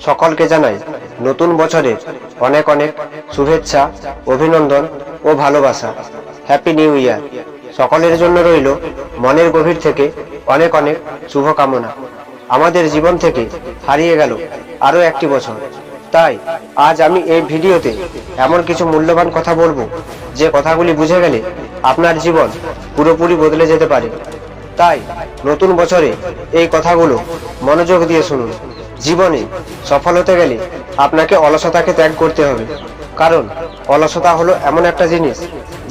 সকলকে জানাই নতুন বছরের অনেক অনেক শুভেচ্ছা, অভিনন্দন ও ভালোবাসা। Happy new year. সকলের জন্য রইল মনের গভীর থেকে অনেক অনেক শুভকামনা। আমাদের জীবন থেকে হারিয়ে গেল আরো একটি বছর, তাই আজ আমি এই ভিডিওতে এমন কিছু মূল্যবান কথা বলবো যে কথাগুলি বুঝে গেলে আপনার জীবন পুরোপুরি বদলে যেতে পারে। তাই নতুন বছরে এই কথাগুলো মনোযোগ দিয়ে শুনুন। জীবনে সফল হতে গেলে আপনাকে অলসতাকে ত্যাগ করতে হবে, কারণ অলসতা হলো এমন একটা জিনিস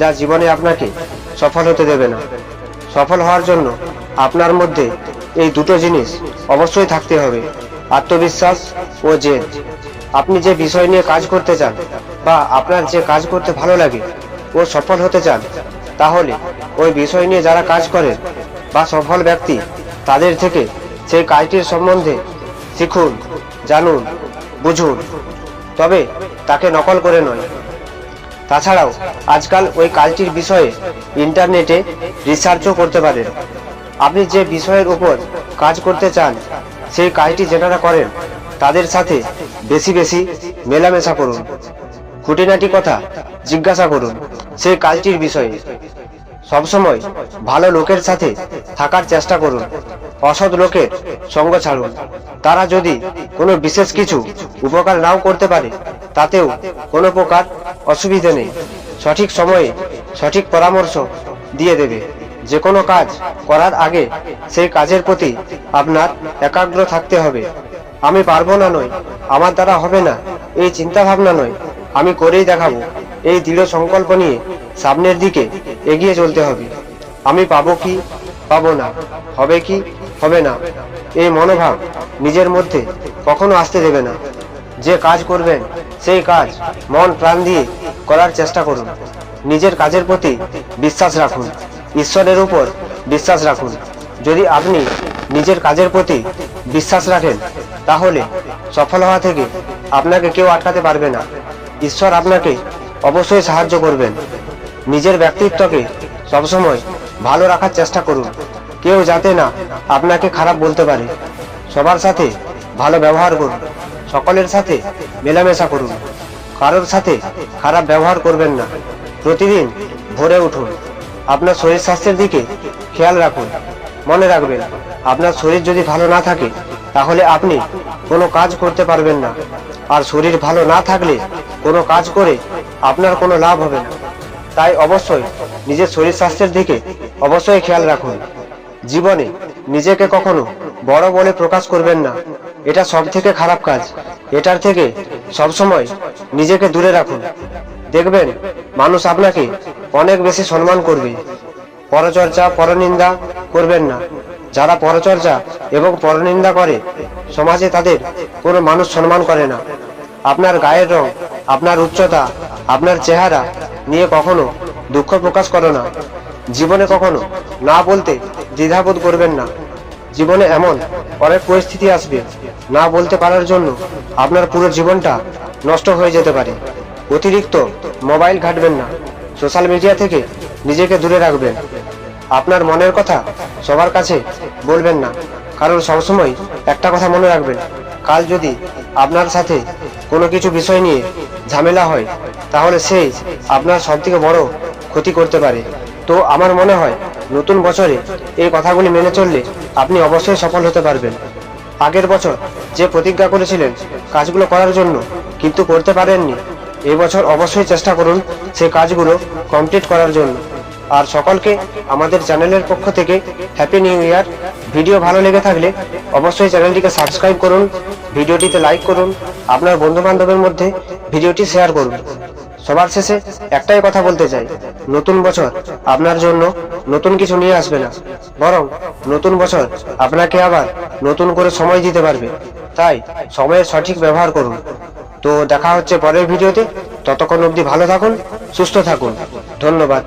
যা জীবনে আপনাকে সফল হতে দেবে না। সফল হওয়ার জন্য আপনার মধ্যে এই দুটো জিনিস অবশ্যই থাকতে হবে, আত্মবিশ্বাস ও জেদ। আপনি যে বিষয় নিয়ে কাজ করতে চান বা আপনার যে কাজ করতে ভালো লাগে ও সফল হতে চান, তাহলে ওই বিষয় নিয়ে যারা কাজ করেন বা সফল ব্যক্তি, তাদের থেকে সেই কাজটির সম্বন্ধে শিখুন, জানুন, বুঝুন, তবে তাকে নকল করে নয়। তাছাড়াও আজকাল ওই কাজটির বিষয়ে ইন্টারনেটে রিসার্চও করতে পারেন। আপনি যে বিষয়ের উপর কাজ করতে চান সেই কাজটি যেনারা করেন তাদের সাথে বেশি বেশি মেলামেশা করুন, খুঁটিনাটি কথা জিজ্ঞাসা করুন সেই কাজটির বিষয়ে। সবসময় ভালো লোকের সাথে থাকার চেষ্টা করুন, অসৎ লোকের সঙ্গ ছাড়ুন। তারা যদি কোনো বিশেষ কিছু উপকার নাও করতে পারে, তাতেও কোনো প্রকার অসুবিধে নেই। সঠিক সময়ে সঠিক পরামর্শ দিয়ে দেবে। যে কোনো কাজ করার আগে সেই কাজের প্রতি আপনার একাগ্র থাকতে হবে। আমি পারবো না নয়, আমার দ্বারা হবে না এই চিন্তা ভাবনা নয়, আমি করেই দেখাবো এই দৃঢ় সংকল্প নিয়ে সামনের দিকে এগিয়ে চলতে হবে। আমি পাবো কি পাবো না, হবে কি হবে না, এই মনোভাব নিজের মধ্যে কখনো আসতে দেবে না। যে কাজ করবেন সেই কাজ মন প্রাণ দিয়ে করার চেষ্টা করুন। নিজের কাজের প্রতি বিশ্বাস রাখুন, ঈশ্বরের উপর বিশ্বাস রাখুন। যদি আপনি নিজের কাজের প্রতি বিশ্বাস রাখেন, তাহলে সফল হওয়া থেকে আপনাকে কেউ আটকাতে পারবে না। ঈশ্বর আপনাকে অবশ্যই সাহায্য করবেন। নিজের ব্যক্তিত্বকে সবসময় ভালো রাখার চেষ্টা করুন, কেউ যাতে না আপনাকে খারাপ বলতে পারে। সবার সাথে ভালো ব্যবহার করুন, সকলের সাথে মেলামেশা করুন, কারোর সাথে খারাপ ব্যবহার করবেন না। প্রতিদিন ভোরে উঠুন, আপনার শরীর স্বাস্থ্যের দিকে খেয়াল রাখুন। মনে রাখবেন, আপনার শরীর যদি ভালো না থাকে তাহলে আপনি কোনো কাজ করতে পারবেন না, আর শরীর ভালো না থাকলে কোনো কাজ করে আপনার কোনো লাভ হবে না। তাই অবশ্যই নিজের শরীর স্বাস্থ্যের দিকে অবশ্যই খেয়াল রাখুন। জীবনে নিজেকে কখনো বড় বলে প্রকাশ করবেন না, এটা সব থেকে খারাপ কাজ। এটার থেকে সবসময় নিজেকে দূরে রাখুন, দেখবেন মানুষ আপনাকে অনেক বেশি সম্মান করবে। পরচর্চা পরনিন্দা করবেন না। যারা পরচর্চা এবং পরনিন্দা করে, সমাজে তাদের কোনো মানুষ সম্মান করে না। আপনার গায়ের রং, আপনার উচ্চতা, আপনার চেহারা নিয়ে কখনো দুঃখ প্রকাশ করো না। জীবনে কখনো না বলতে দ্বিধাবোধ করবেন না। জীবনে এমন অনেক পরিস্থিতি আসবে, না বলতে পারার জন্য আপনার পুরো জীবনটা নষ্ট হয়ে যেতে পারে। অতিরিক্ত মোবাইল ঘাঁটবেন না, সোশ্যাল মিডিয়া থেকে নিজেকে দূরে রাখবেন। আপনার মনের কথা সবার কাছে বলবেন না, কারণ সবসময় একটা কথা মনে রাখবেন, কাল যদি আপনার সাথে কোনো কিছু বিষয় নিয়ে ঝামেলা হয়, তাহলে সেই আপনার সবথেকে বড় ক্ষতি করতে পারে। তো আমার মনে হয় নতুন বছরে এই কথাগুলি মেনে চললে আপনি অবশ্যই সফল হতে পারবেন। আগের বছর যে প্রতিজ্ঞা করেছিলেন কাজগুলো করার জন্য, কিন্তু করতে পারেননি, এই বছর অবশ্যই চেষ্টা করুন সেই কাজগুলো কমপ্লিট করার জন্য। আর সকলকে আমাদের চ্যানেলের পক্ষ থেকে হ্যাপি নিউ ইয়ার। ভিডিও ভালো লেগে থাকলে অবশ্যই চ্যানেলটিকে সাবস্ক্রাইব করুন, ভিডিওটিতে লাইক করুন, আপনার বন্ধু বান্ধবের মধ্যে ভিডিওটি শেয়ার করুন। সবার শেষে একটাই কথা বলতে চাই, নতুন বছর আপনার জন্য নতুন কিছু নিয়ে আসবে না, বরং নতুন বছর আপনাকে আবার নতুন করে সময় দিতে পারবে। তাই সময়ের সঠিক ব্যবহার করুন। তো দেখা হচ্ছে পরের ভিডিওতে। ততক্ষণ অবধি ভালো থাকুন, সুস্থ থাকুন। ধন্যবাদ।